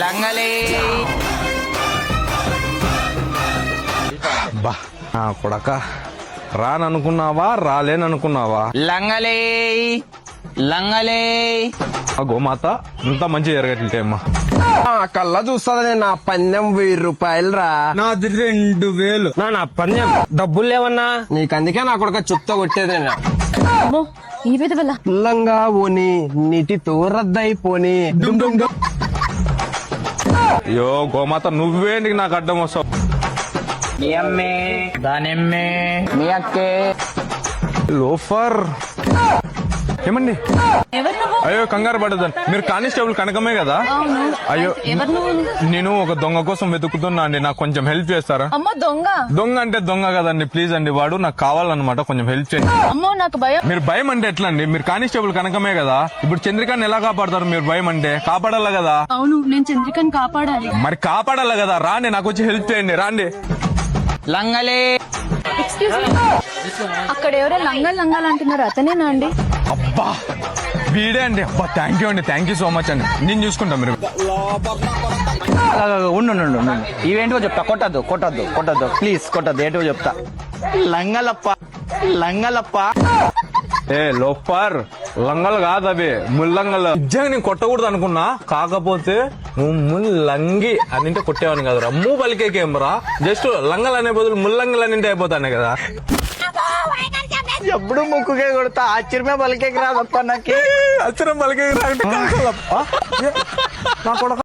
లంగలే బా నా కొడక రాననుకున్నావా రాలేననుకున్నావా? లంగలే లంగలే ఆ గోమాత ఇంత మంచి జరగట్లే అమ్మా. కల్లా చూస్తుంది నా పందెం 1000 రూపాయలు రా. నాది 2000. నా పందెం డబ్బులు లేవన్నా. నీకందుకే నా కొడుక చుప్తా కొట్టేది. అమ్మో ఈ విధ వల్ల పుల్లంగా పోని నీటితో రద్దయిపోని అయ్యో గోమాత నువ్వేంటి నాకు అడ్డం వస్తావు? మీ అమ్మే దానిమ్మే మీ అక్కే లోఫర్ ఏమండి? ఎవరు నువ్వు? అయ్యో కంగారు పడదని, మీరు కానిస్టేబుల్ కనకమే కదా? అవును. అయ్యో ఎవరు నువ్వు? నేను ఒక దొంగ కోసం వెతుకుతున్నా అండి, నాకు కొంచెం హెల్ప్ చేస్తారా? అమ్మో దొంగ. దొంగ అంటే దొంగ కదండి, ప్లీజ్ అండి, వాడు నాకు కావాలన్నమాట, కొంచెం హెల్ప్ చేయండి. అమ్మో నాకు భయం. మీరు భయం అంటే ఎట్లా అండి? మీరు కానిస్టేబుల్ కనకమే కదా? ఇప్పుడు చంద్రికాన్ని ఎలా కాపాడతారు? మీరు భయం అంటే కాపాడాల కదా? అవును నేను చంద్రికని కాపాడాలి. మరి కాపాడాల కదా? రాండి, నాకు వచ్చి హెల్ప్ చేయండి, రాండి. లంగలే ఎక్స్క్యూజ్ మీ, అక్కడ ఎవరో లంగాలు అంటున్నారు, అతనేనా అండి? అబ్బా వీడే అండి. అబ్బా థ్యాంక్ యూ అండి, థ్యాంక్ యూ సో మచ్ అండి, నేను చూసుకుంటా. మీరు ఉండు ఇవేంటివో చెప్తా. కొట్టద్దు ప్లీజ్ కొట్టద్దు. ఏంటివో చెప్తా. లంగలప్ప ఏ లోపర్ లంగలు కాదు అవి, ముల్లంగలు. నిజంగా నేను కొట్టకూడదు అనుకున్నా, కాకపోతే నువ్వు ముల్లంగి అనింటే కొట్టేవాని కదా. రమ్ము పలికేకేమరా, జస్ట్ లంగలు అనే బదులు ముల్లంగలు అనింటే అయిపోతానే కదా. ఎప్పుడు ముక్కుకే కొడతా, ఆశ్చర్యమే పలికేకి రాదప్ప నాకు. అచ్చరం పలికే నా కొడక